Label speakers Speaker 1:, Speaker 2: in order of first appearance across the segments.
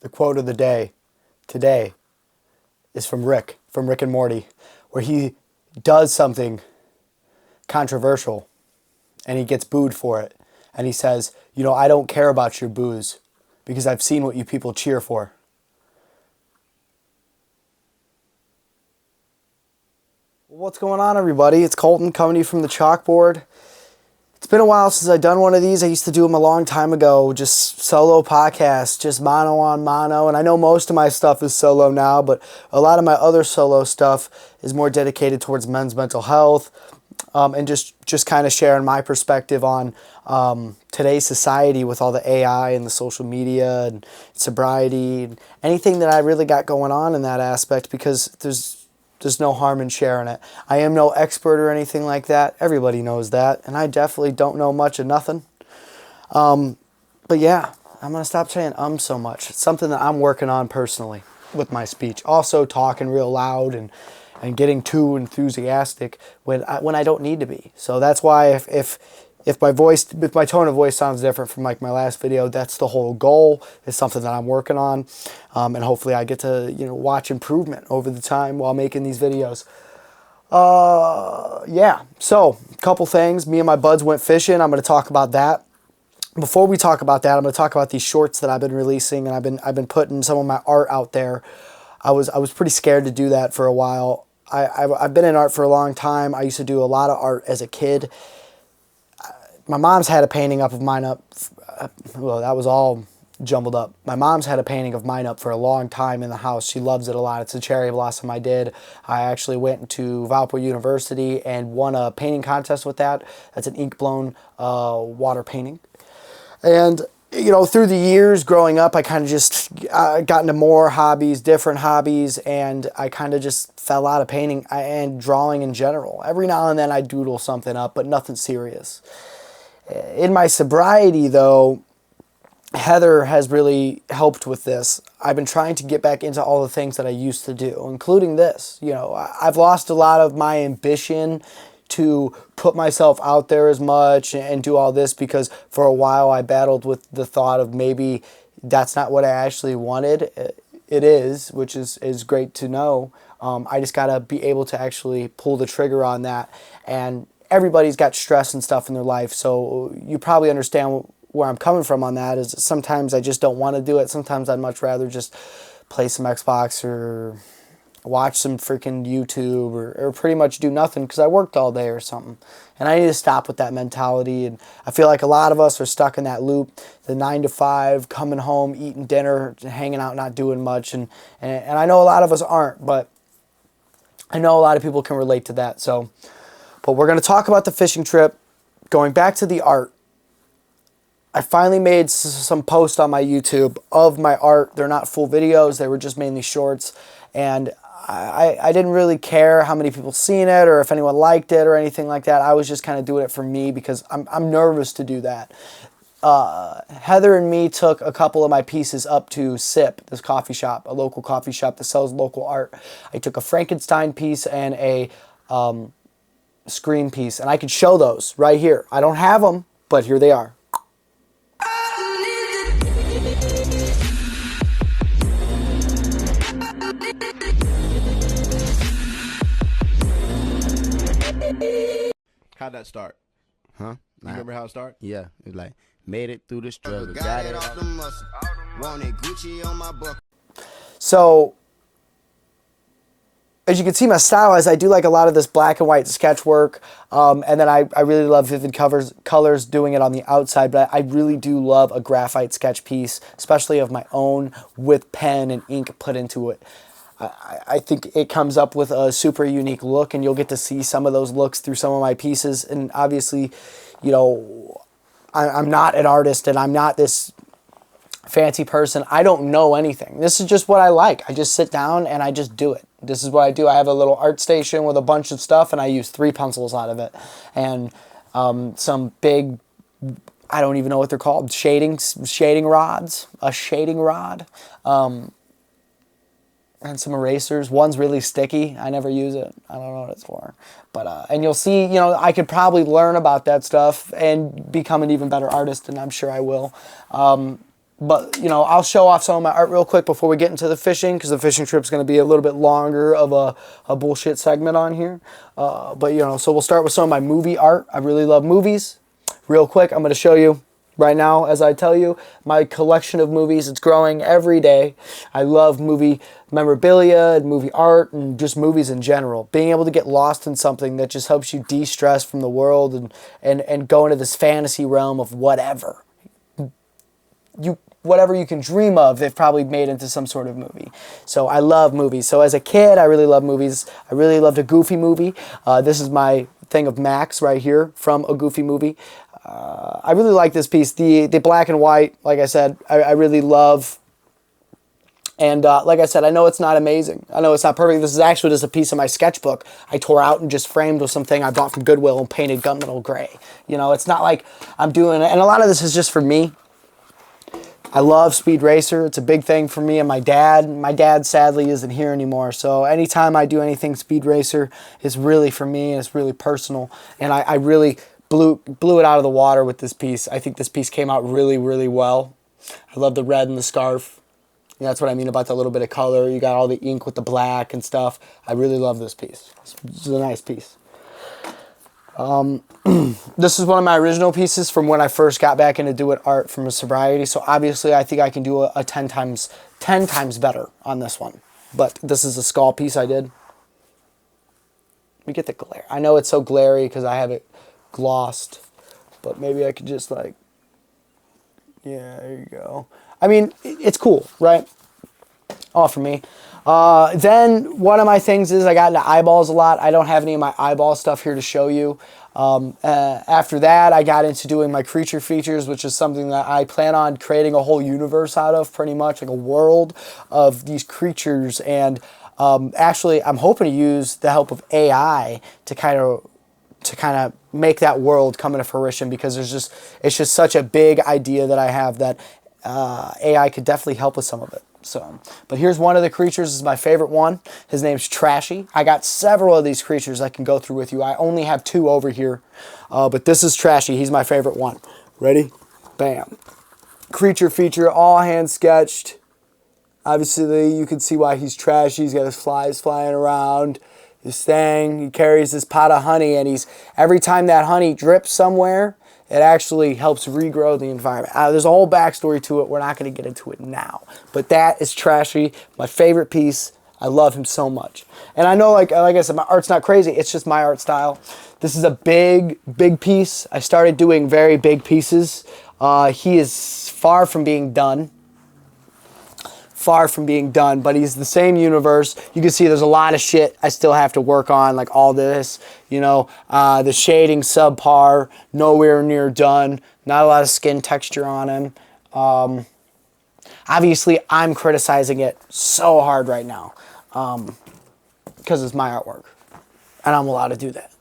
Speaker 1: The quote of the day today is from Rick and Morty, where he does something controversial and he gets booed for it. And he says, I don't care about your boos because I've seen what you people cheer for. What's going on, everybody? It's Colten coming to you from the Chalkboard. It's been a while since I've done one of these. I used to do them a long time ago, just solo podcasts, just mono on mono. And I know most of my stuff is solo now, but a lot of my other solo stuff is more dedicated towards men's mental health, and just kind of sharing my perspective on today's society with all the AI and the social media and sobriety and anything that I really got going on in that aspect, because there's no harm in sharing it. I am no expert or anything like that. Everybody knows that. And I definitely don't know much of nothing. But yeah, I'm going to stop saying so much. It's something that I'm working on personally with my speech. Also talking real loud and getting too enthusiastic when I don't need to be. So that's why if my tone of voice sounds different from like my last video, that's the whole goal. It's something that I'm working on, and hopefully I get to watch improvement over the time while making these videos. Yeah. So a couple things. Me and my buds went fishing. I'm going to talk about that. Before we talk about that, I'm going to talk about these shorts that I've been releasing, and I've been putting some of my art out there. I was pretty scared to do that for a while. I've been in art for a long time. I used to do a lot of art as a kid. My mom's had a painting up of mine up. Well, that was all jumbled up. My mom's had a painting of mine up for a long time in the house. She loves it a lot. It's a cherry blossom I did. I actually went to Valpo University and won a painting contest with that. That's an ink-blown water painting. And through the years growing up, I kind of just got into more hobbies, different hobbies, and I kind of just fell out of painting and drawing in general. Every now and then I doodle something up, but nothing serious. In my sobriety, though, Heather has really helped with this. I've been trying to get back into all the things that I used to do, including this. I've lost a lot of my ambition to put myself out there as much and do all this, because for a while I battled with the thought of maybe that's not what I actually wanted. It is, which is great to know. I just got to be able to actually pull the trigger on that. And everybody's got stress and stuff in their life, so you probably understand where I'm coming from on that. Is sometimes I just don't want to do it. Sometimes I'd much rather just play some Xbox or watch some freaking YouTube or pretty much do nothing because I worked all day or something. And I need to stop with that mentality. And I feel like a lot of us are stuck in that loop, the 9 to 5, coming home, eating dinner, hanging out, not doing much. And I know a lot of us aren't, but I know a lot of people can relate to that. But we're going to talk about the fishing trip. Going back to the art, I finally made some posts on my YouTube of my art. They're not full videos. They were just mainly shorts. And I didn't really care how many people seen it or if anyone liked it or anything like that. I was just kind of doing it for me because I'm nervous to do that. Heather and me took a couple of my pieces up to Sip, this coffee shop, a local coffee shop that sells local art. I took a Frankenstein piece and a screen piece, and I could show those right here. I don't have them, but here they are.
Speaker 2: How'd that start?
Speaker 3: Huh?
Speaker 2: You remember how it started?
Speaker 3: Yeah, it was like, made it through the struggle, got it off the muscle, wanted Gucci on my buck.
Speaker 1: So, as you can see, my style is I do like a lot of this black and white sketch work, and then I really love vivid colors doing it on the outside, but I really do love a graphite sketch piece, especially of my own, with pen and ink put into it. I think it comes up with a super unique look, and you'll get to see some of those looks through some of my pieces. And obviously, I'm not an artist, and I'm not this fancy person. I don't know anything. This is just what I like. I just sit down and I just do it. This is what I do. I have a little art station with a bunch of stuff, and I use 3 pencils out of it. And some big, I don't even know what they're called, shading rods, a shading rod. And some erasers. One's really sticky. I never use it. I don't know what it's for. But and you'll see, I could probably learn about that stuff and become an even better artist, and I'm sure I will. But, you know, I'll show off some of my art real quick before we get into the fishing, because the fishing trip's going to be a little bit longer of a bullshit segment on here. But, you know, so we'll start with some of my movie art. I really love movies. Real quick, I'm going to show you right now, as I tell you, my collection of movies. It's growing every day. I love movie memorabilia and movie art and just movies in general. Being able to get lost in something that just helps you de-stress from the world and go into this fantasy realm of whatever. Whatever you can dream of, they've probably made into some sort of movie. So I love movies. So as a kid, I really loved movies. I really loved a Goofy movie. This is my thing of Max right here from a Goofy movie. I really like this piece. The black and white, like I said, I really love. And like I said, I know it's not amazing. I know it's not perfect. This is actually just a piece of my sketchbook I tore out and just framed with something I bought from Goodwill and painted gunmetal gray. You know, it's not like I'm doing it. And a lot of this is just for me. I love Speed Racer. It's a big thing for me and my dad. My dad sadly isn't here anymore. So anytime I do anything Speed Racer, it's really for me and it's really personal. And I really blew it out of the water with this piece. I think this piece came out really, really well. I love the red and the scarf. And that's what I mean about the little bit of color. You got all the ink with the black and stuff. I really love this piece. This is a nice piece. This is one of my original pieces from when I first got back into doing art from a sobriety. So obviously I think I can do a 10 times better on this one. But this is a skull piece I did. Let me get the glare. I know it's so glary because I have it glossed. But maybe I could just like, yeah, there you go. I mean, it's cool, right? All for me. Then one of my things is I got into eyeballs a lot. I don't have any of my eyeball stuff here to show you. After that, I got into doing my creature features, which is something that I plan on creating a whole universe out of, pretty much like a world of these creatures. And actually, I'm hoping to use the help of AI to kind of make that world come into fruition, because it's just such a big idea that I have that AI could definitely help with some of it. So, but here's one of the creatures. This is my favorite one. His name's Trashy. I got several of these creatures I can go through with you. I only have 2 over here, but this is Trashy. He's my favorite one. Ready? Bam. Creature feature, all hand sketched. Obviously, you can see why he's trashy. He's got his flies flying around, his thing. He carries this pot of honey, and every time that honey drips somewhere, it actually helps regrow the environment. There's a whole backstory to it. We're not going to get into it now. But that is Trashy, my favorite piece. I love him so much. And I know, like I said, my art's not crazy. It's just my art style. This is a big, big piece. I started doing very big pieces. He is far from being done. Far from being done, but he's the same universe. You can see there's a lot of shit I still have to work on, like all this, you know, the shading subpar, nowhere near done, not a lot of skin texture on him. Obviously, I'm criticizing it so hard right now because it's my artwork, and I'm allowed to do that.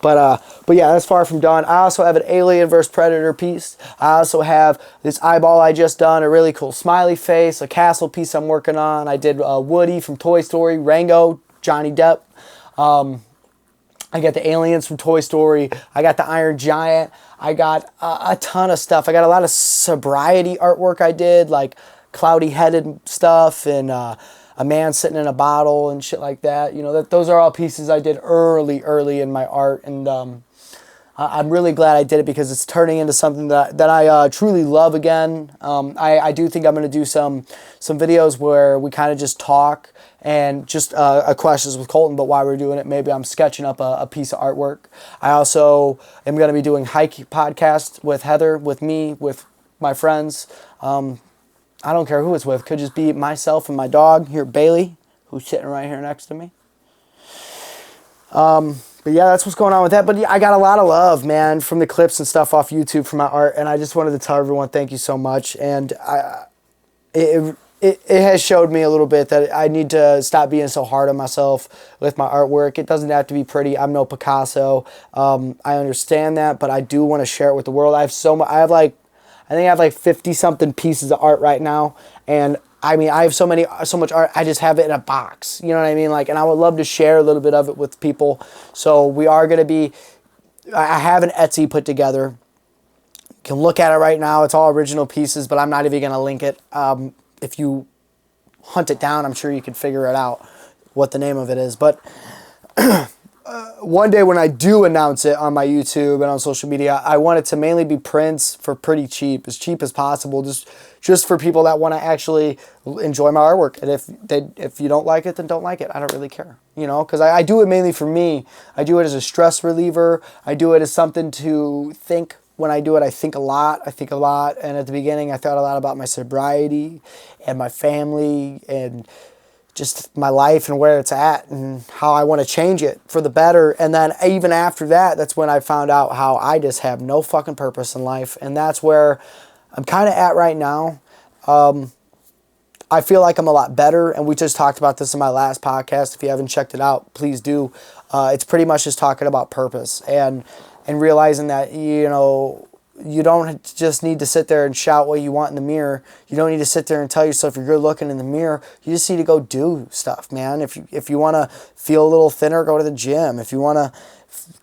Speaker 1: But yeah, that's far from done. I also have an Alien vs. Predator piece. I also have this eyeball I just done, a really cool smiley face, a castle piece I'm working on. I did Woody from Toy Story, Rango, Johnny Depp. I got the aliens from Toy Story. I got the Iron Giant. I got a ton of stuff. I got a lot of sobriety artwork I did, like cloudy-headed stuff and a man sitting in a bottle and shit like that. You know, those are all pieces I did early in my art, and I'm really glad I did it because it's turning into something that I truly love again. I do think I'm going to do some videos where we kind of just talk and just questions with Colten, but while we're doing it, maybe I'm sketching up a piece of artwork. I also am going to be doing hike podcast with Heather, with me, with my friends. I don't care who it's with. Could just be myself and my dog here, Bailey, who's sitting right here next to me. But yeah, that's what's going on with that. But yeah, I got a lot of love, man, from the clips and stuff off YouTube for my art, and I just wanted to tell everyone thank you so much. And it has showed me a little bit that I need to stop being so hard on myself with my artwork. It doesn't have to be pretty. I'm no Picasso. I understand that, but I do want to share it with the world. I have like 50 something pieces of art right now, and I mean, I have so much art, I just have it in a box, you know what I mean? Like, and I would love to share a little bit of it with people. So we are going to be, I have an Etsy put together. can look at it right now. It's all original pieces, but I'm not even going to link it. If you hunt it down, I'm sure you could figure it out what the name of it is. But one day when I do announce it on my YouTube and on social media, I want it to mainly be prints for pretty cheap as possible, just for people that want to actually enjoy my artwork. And if you don't like it, then don't like it. I don't really care, because I do it mainly for me. I do it as a stress reliever. I do it as something to think. When I do it, I think a lot. And at the beginning, I thought a lot about my sobriety and my family and just my life and where it's at and how I want to change it for the better. And then even after that, that's when I found out how I just have no fucking purpose in life. And that's where I'm kind of at right now. I feel like I'm a lot better. And we just talked about this in my last podcast. If you haven't checked it out, please do. It's pretty much just talking about purpose and realizing that, you don't just need to sit there and shout what you want in the mirror. You don't need to sit there and tell yourself you're good looking in the mirror. You just need to go do stuff, man. If you want to feel a little thinner, go to the gym. If you want to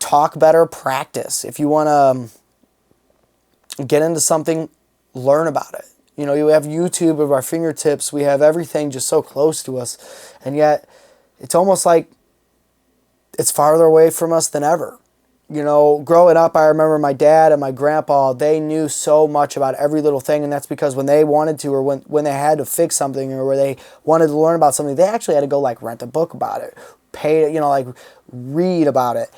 Speaker 1: talk better, practice. If you want to get into something, learn about it. You have YouTube at our fingertips. We have everything just so close to us. And yet it's almost like it's farther away from us than ever. Growing up, I remember my dad and my grandpa, they knew so much about every little thing. And that's because when they wanted to, or when they had to fix something, or where they wanted to learn about something, they actually had to go rent a book about it, read about it,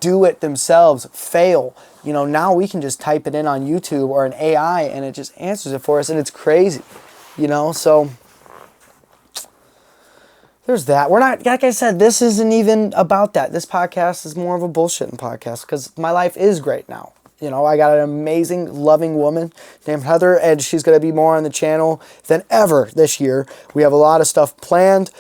Speaker 1: do it themselves, fail. Now we can just type it in on YouTube or an AI and it just answers it for us. And it's crazy, so there's that. We're not, like I said, this isn't even about that. This podcast is more of a bullshitting podcast because my life is great now. I got an amazing, loving woman named Heather, and she's going to be more on the channel than ever this year. We have a lot of stuff planned.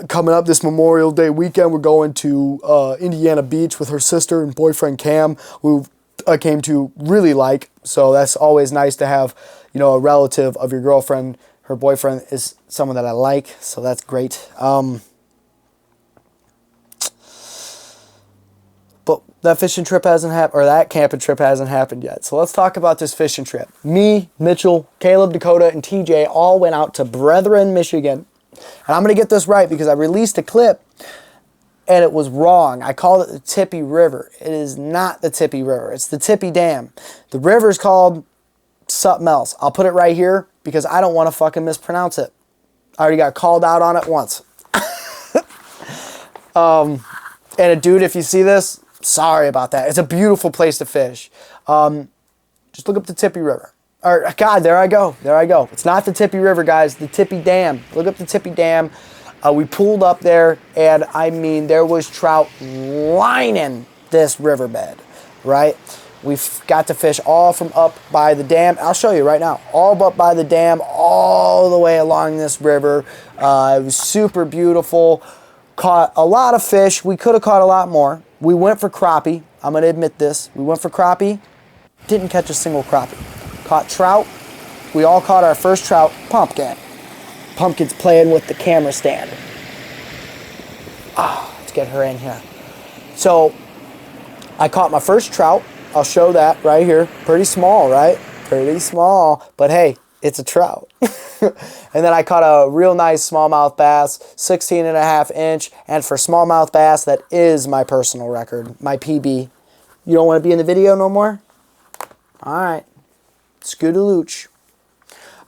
Speaker 1: Coming up this Memorial Day weekend, we're going to Indiana Beach with her sister and boyfriend Cam, who I came to really like. So that's always nice to have, a relative of your girlfriend. Her boyfriend is someone that I like, so that's great. But that fishing trip hasn't happened, or that camping trip hasn't happened yet. So let's talk about this fishing trip. Me, Mitchell, Caleb, Dakota, and TJ all went out to Brethren, Michigan. And I'm going to get this right because I released a clip and it was wrong. I called it the Tippy River. It is not the Tippy River. It's the Tippy Dam. The river is called something else. I'll put it right here because I don't want to fucking mispronounce it. I already got called out on it once. And a dude, if you see this, sorry about that. It's a beautiful place to fish. Just look up the Tippy River. Or, God, there I go. It's not the Tippy River, guys. The Tippy Dam. Look up the Tippy Dam. We pulled up there, and there was trout lining this riverbed, right? We've got to fish all from up by the dam. I'll show you right now. All up by the dam, all the way along this river. It was super beautiful. Caught a lot of fish. We could have caught a lot more. We went for crappie. I'm going to admit this. We went for crappie. Didn't catch a single crappie. Caught trout. We all caught our first trout. Pumpkin. Pumpkin's playing with the camera stand. Let's get her in here. So, I caught my first trout. I'll show that right here. Pretty small, right? Pretty small. But hey, it's a trout. And then I caught a real nice smallmouth bass, 16.5 inch. And for smallmouth bass, that is my personal record, my PB. You don't want to be in the video no more? All right. Scoodalooch.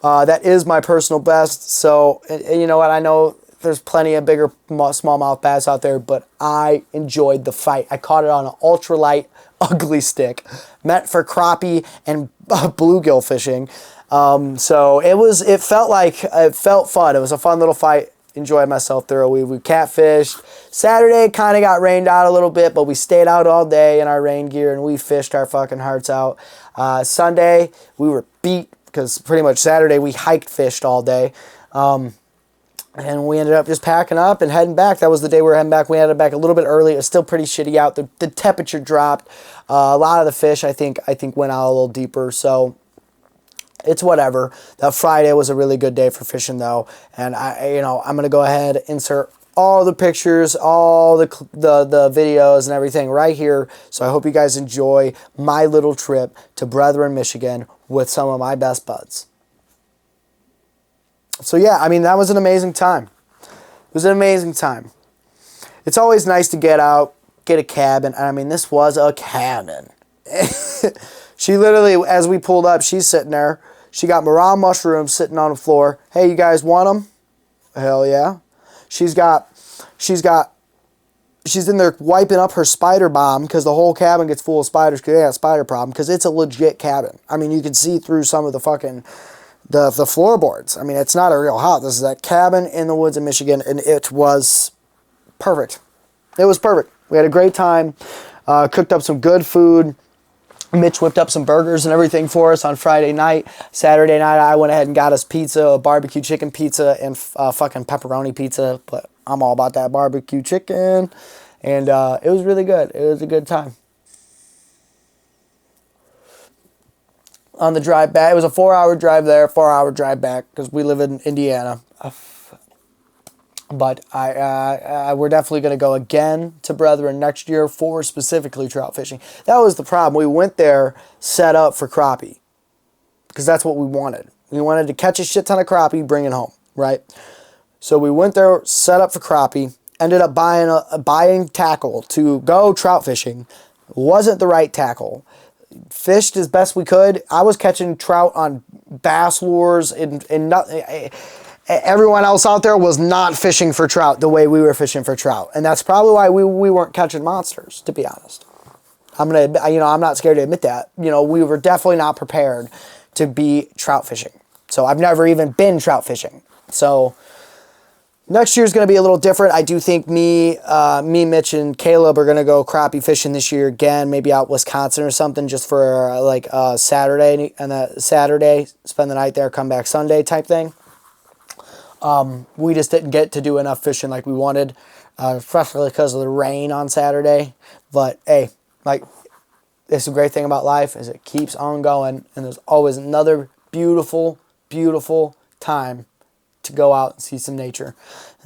Speaker 1: That is my personal best. So, and you know what? I know there's plenty of bigger smallmouth bass out there, but I enjoyed the fight. I caught it on an ultralight, ugly stick, meant for crappie and bluegill fishing. So it felt fun. It was a fun little fight. Enjoyed myself thoroughly. We catfished. Saturday kind of got rained out a little bit, but we stayed out all day in our rain gear and we fished our fucking hearts out. Sunday, we were beat because pretty much Saturday we hiked fished all day. And we ended up just packing up and heading back. That was the day we were heading back. We headed back a little bit early. It was still pretty shitty out. The temperature dropped. A lot of the fish, I think went out a little deeper. So it's whatever. That Friday was a really good day for fishing though. And I'm going to go ahead and insert all the pictures, all the videos and everything right here. So I hope you guys enjoy my little trip to Brethren, Michigan with some of my best buds. So yeah, I mean, that was an amazing time. It was an amazing time. It's always nice to get out, get a cabin. And I mean, this was a cabin. She literally, as we pulled up, she's sitting there. She got morale mushrooms sitting on the floor. Hey, you guys want them? Hell yeah. She's in there wiping up her spider bomb because the whole cabin gets full of spiders because they got a spider problem because it's a legit cabin. I mean, you can see through some of the fucking, the floorboards. I mean, it's not a real house. This is that cabin in the woods of Michigan, and it was perfect. It was perfect. We had a great time. Cooked up some good food. Mitch whipped up some burgers and everything for us on Friday night. Saturday night, I went ahead and got us pizza, a barbecue chicken pizza, and fucking pepperoni pizza. But I'm all about that barbecue chicken. And it was really good. It was a good time. On the drive back, it was a 4-hour drive there, 4-hour drive back, because we live in Indiana. But we're definitely going to go again to Brethren next year for specifically trout fishing. That was the problem. We went there set up for crappie because that's what we wanted. We wanted to catch a shit ton of crappie, bring it home, right? So we went there set up for crappie, ended up buying tackle to go trout fishing. Wasn't the right tackle. Fished as best we could. I was catching trout on bass lures and nothing. Everyone else out there was not fishing for trout the way we were fishing for trout. And that's probably why we weren't catching monsters, to be honest. I'm not scared to admit that. We were definitely not prepared to be trout fishing. So I've never even been trout fishing. So next year's going to be a little different. I do think me, Mitch, and Caleb are going to go crappie fishing this year again, maybe out Wisconsin or something, just for like Saturday, and Saturday, spend the night there, come back Sunday type thing. We just didn't get to do enough fishing like we wanted, especially because of the rain on Saturday. But hey, it's a great thing about life is it keeps on going, and there's always another beautiful, beautiful time to go out and see some nature.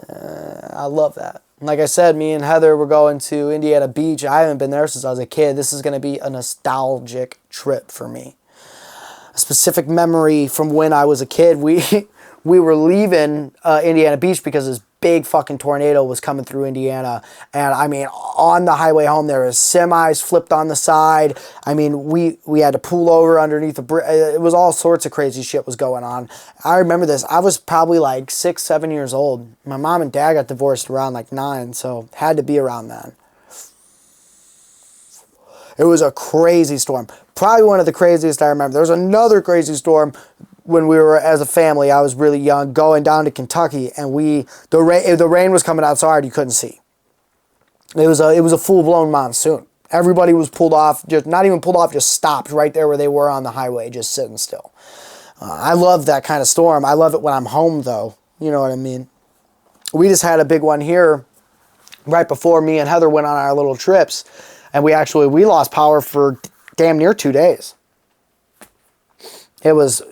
Speaker 1: I love that. Like I said, me and Heather were going to Indiana Beach. I haven't been there since I was a kid. This is going to be a nostalgic trip for me. A specific memory from when I was a kid. We were leaving Indiana Beach because this big fucking tornado was coming through Indiana. And I mean, on the highway home, there was semis flipped on the side. I mean, we had to pull over underneath the bridge. It was all sorts of crazy shit was going on. I remember this. I was probably like 6, 7 years old. My mom and dad got divorced around like 9, so had to be around then. It was a crazy storm. Probably one of the craziest I remember. There was another crazy storm when we were, as a family, I was really young, going down to Kentucky, and the rain was coming out so hard you couldn't see. It was a full-blown monsoon. Everybody was pulled off, just not even pulled off, just stopped right there where they were on the highway, just sitting still. I love that kind of storm. I love it when I'm home, though. You know what I mean? We just had a big one here right before me and Heather went on our little trips, and we lost power for damn near 2 days. It was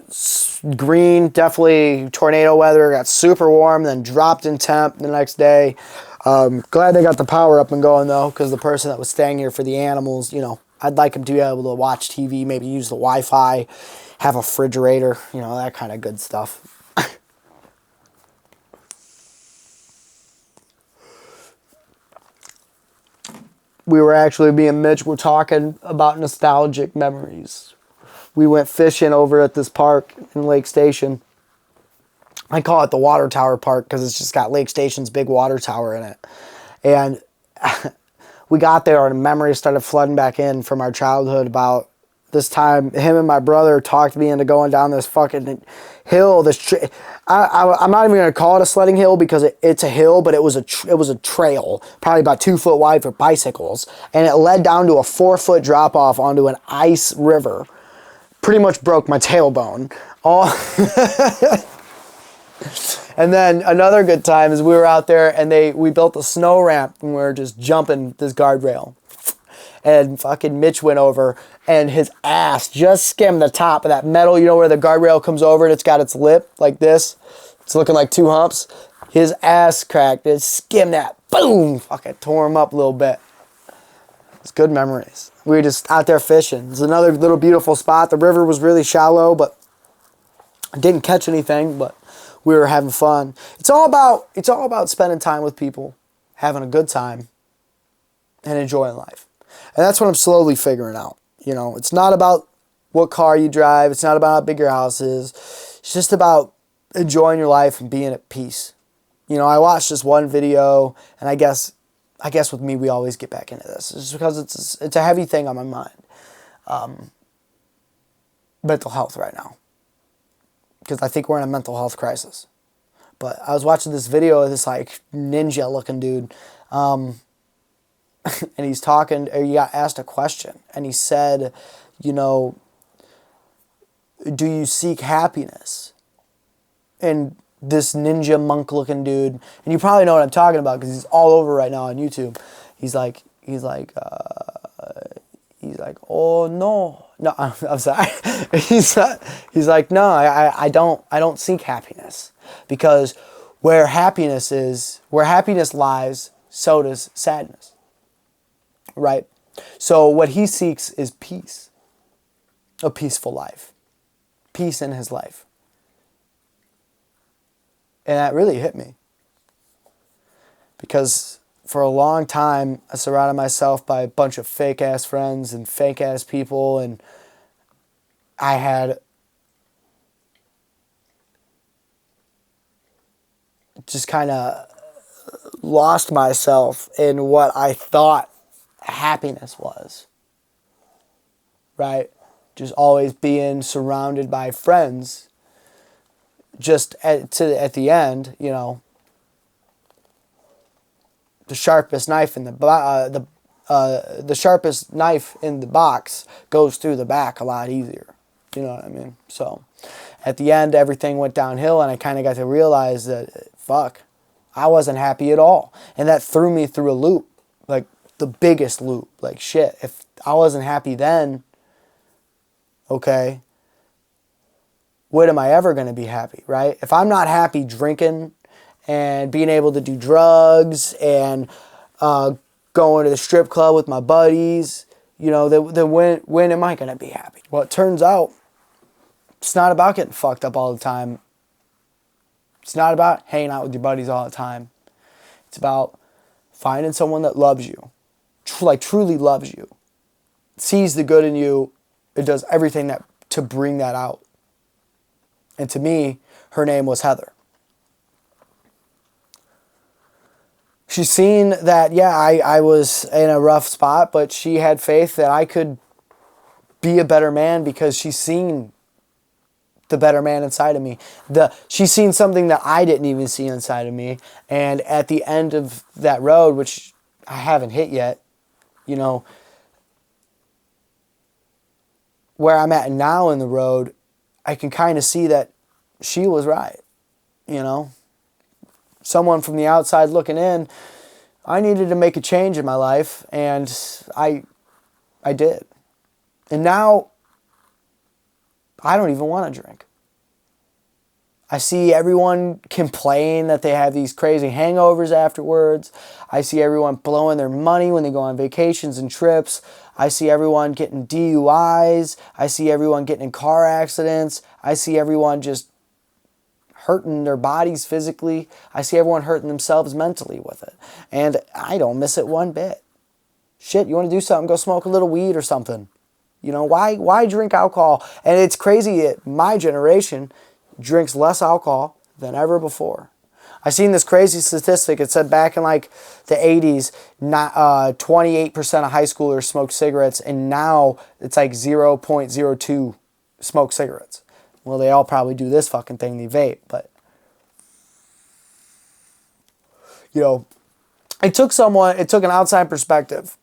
Speaker 1: green, definitely tornado weather, got super warm, then dropped in temp the next day. Glad they got the power up and going, though, because the person that was staying here for the animals, I'd like them to be able to watch TV, maybe use the Wi-Fi, have a refrigerator, that kind of good stuff. Me and Mitch were talking about nostalgic memories. We went fishing over at this park in Lake Station. I call it the Water Tower Park because it's just got Lake Station's big water tower in it. And we got there and memories started flooding back in from our childhood about this time. Him and my brother talked me into going down this fucking hill. I'm not even going to call it a sledding hill because it's a hill, but it was a trail, probably about 2 foot wide for bicycles. And it led down to a 4-foot drop off onto an ice river. Pretty much broke my tailbone. And then another good time is we were out there and we built a snow ramp and we were just jumping this guardrail. And fucking Mitch went over and his ass just skimmed the top of that metal, where the guardrail comes over and it's got its lip like this. It's looking like 2 humps. His ass cracked. It skimmed that. Boom! Fucking tore him up a little bit. It's good memories. We were just out there fishing. It's another little beautiful spot. The river was really shallow, but didn't catch anything, but we were having fun. It's all about spending time with people, having a good time, and enjoying life. And that's what I'm slowly figuring out. You know, it's not about what car you drive. It's not about how big your house is. It's just about enjoying your life and being at peace. You know, I watched this one video, and I guess with me, we always get back into this. It's just because it's a heavy thing on my mind. Mental health right now. Because I think we're in a mental health crisis. But I was watching this video of this like ninja looking dude. And he's talking, or he got asked a question. And he said, you know, do you seek happiness? And this ninja monk looking dude, and you probably know what I'm talking about because he's all over right now on YouTube. He's like, oh no, I'm sorry. he's like, no, I don't seek happiness, because where happiness lies, so does sadness. Right? So what he seeks is peace, a peaceful life, peace in his life. And that really hit me. Because for a long time, I surrounded myself by a bunch of fake-ass friends and fake-ass people. And I had just kind of lost myself in what I thought happiness was. Right? Just always being surrounded by friends. Just at the end, you know, the sharpest knife in the sharpest knife in the box goes through the back a lot easier. You know what I mean? So, at the end, everything went downhill, and I kind of got to realize that fuck, I wasn't happy at all, and that threw me through a loop, like the biggest loop. Like shit, if I wasn't happy then, okay. When am I ever going to be happy, right? If I'm not happy drinking and being able to do drugs and going to the strip club with my buddies, you know, then when am I going to be happy? Well, it turns out it's not about getting fucked up all the time. It's not about hanging out with your buddies all the time. It's about finding someone that loves you, truly loves you, sees the good in you, and does everything to bring that out. And to me, her name was Heather. She's seen that, yeah, I was in a rough spot, but she had faith that I could be a better man because she's seen the better man inside of me. She's seen something that I didn't even see inside of me. And at the end of that road, which I haven't hit yet, you know, where I'm at now in the road, I can kind of see that she was right, you know. Someone from the outside looking in, I needed to make a change in my life, and I did. And now, I don't even want to drink. I see everyone complain that they have these crazy hangovers afterwards. I see everyone blowing their money when they go on vacations and trips. I see everyone getting DUIs. I see everyone getting in car accidents. I see everyone just hurting their bodies physically. I see everyone hurting themselves mentally with it. And I don't miss it one bit. Shit, you want to do something, go smoke a little weed or something. You know, why drink alcohol? And it's crazy, my generation drinks less alcohol than ever before. I seen this crazy statistic. It said back in like the 80s, 28% of high schoolers smoked cigarettes, and now it's like 0.02 smoke cigarettes. Well, they all probably do this fucking thing, they vape, but you know, it took an outside perspective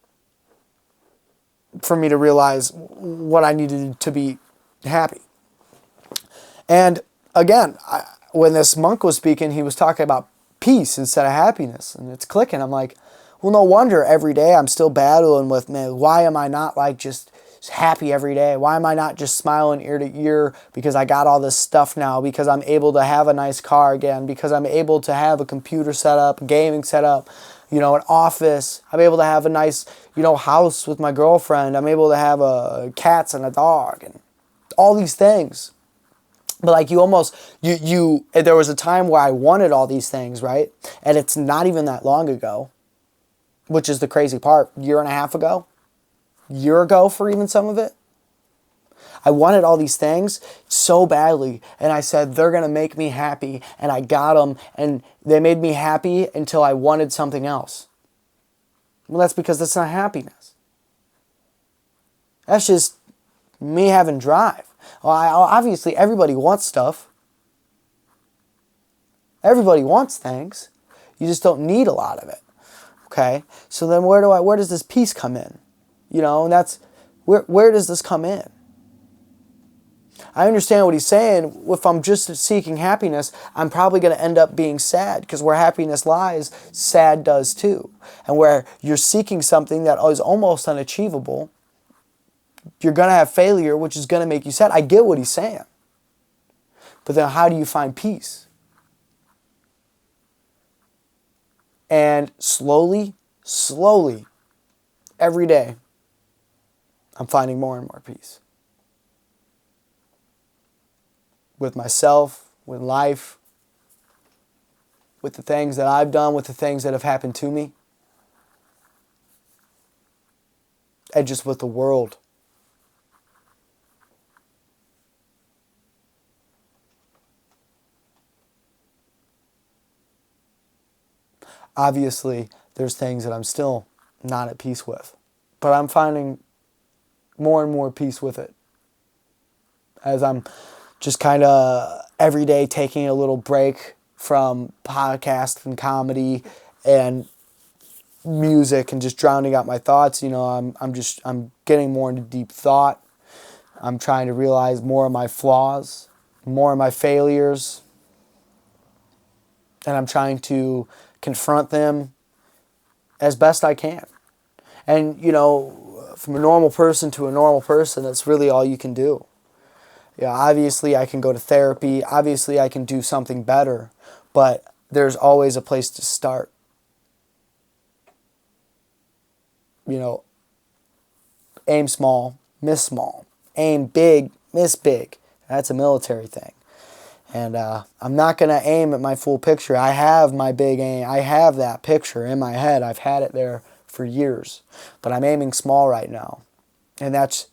Speaker 1: for me to realize what I needed to be happy. And again, when this monk was speaking, he was talking about peace instead of happiness, and it's clicking. I'm like, well, no wonder every day I'm still battling with, man, why am I not like just happy every day? Why am I not just smiling ear to ear because I got all this stuff now, because I'm able to have a nice car again, because I'm able to have a computer set up, gaming set up, an office. I'm able to have a nice, house with my girlfriend. I'm able to have cats and a dog and all these things. But like there was a time where I wanted all these things, right? And it's not even that long ago, which is the crazy part. Year and a half ago, year ago for even some of it. I wanted all these things so badly, and I said, they're going to make me happy, and I got them, and they made me happy until I wanted something else. Well, that's because that's not happiness. That's just me having drive. Well, obviously, everybody wants stuff. Everybody wants things. You just don't need a lot of it. Okay? So then where does this peace come in? And that's, where does this come in? I understand what he's saying. If I'm just seeking happiness, I'm probably going to end up being sad, because where happiness lies, sad does too. And where you're seeking something that is almost unachievable, you're going to have failure, which is going to make you sad. I get what he's saying. But then how do you find peace? And slowly, every day, I'm finding more and more peace. With myself, with life, with the things that I've done, with the things that have happened to me, and just with the world. Obviously, there's things that I'm still not at peace with, but I'm finding more and more peace with it as I'm just kind of every day taking a little break from podcast and comedy and music and just drowning out my thoughts. I'm getting more into deep thought. I'm trying to realize more of my flaws, more of my failures, and I'm trying to confront them as best I can. And, from a normal person to a normal person, that's really all you can do. Obviously I can go to therapy. Obviously I can do something better. But there's always a place to start. Aim small, miss small. Aim big, miss big. That's a military thing. And I'm not going to aim at my full picture. I have my big aim. I have that picture in my head. I've had it there for years. But I'm aiming small right now. And that's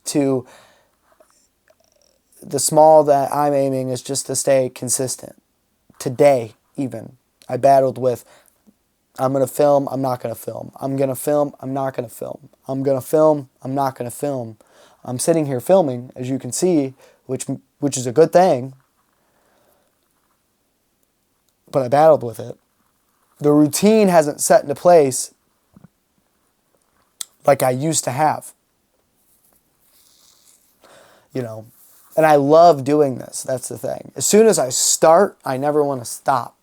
Speaker 1: the small that I'm aiming is just to stay consistent. Today, even, I battled with, I'm going to film, I'm not going to film. I'm going to film, I'm not going to film. I'm going to film, I'm not going to film. I'm sitting here filming, as you can see, which is a good thing. But I battled with it. The routine hasn't set into place like I used to have. And I love doing this. That's the thing. As soon as I start, I never want to stop.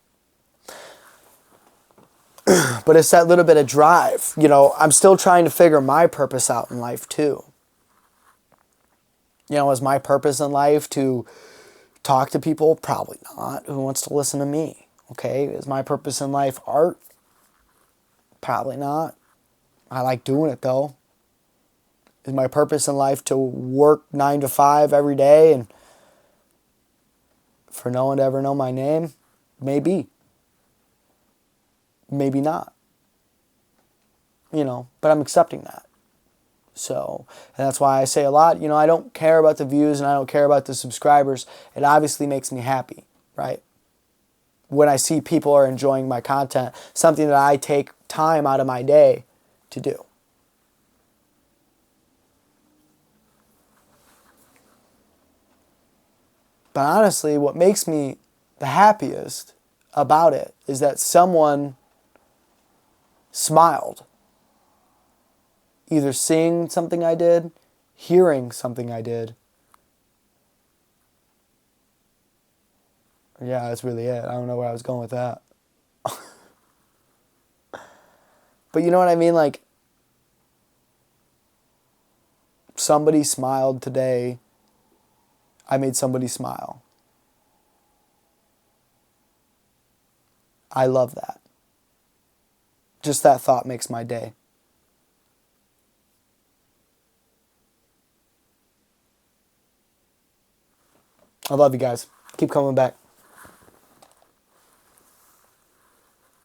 Speaker 1: But it's that little bit of drive. I'm still trying to figure my purpose out in life too. Is my purpose in life to talk to people? Probably not. Who wants to listen to me? Okay, is my purpose in life art? Probably not. I like doing it though. Is my purpose in life to work 9 to 5 every day and for no one to ever know my name? Maybe. Maybe not. But I'm accepting that. So, and that's why I say a lot, I don't care about the views and I don't care about the subscribers. It obviously makes me happy, right? When I see people are enjoying my content, something that I take time out of my day to do. But honestly, what makes me the happiest about it is that someone smiled. Either seeing something I did, hearing something I did. Yeah, that's really it. I don't know where I was going with that. But you know what I mean? Like, somebody smiled today, I made somebody smile. I love that. Just that thought makes my day. I love you guys. Keep coming back.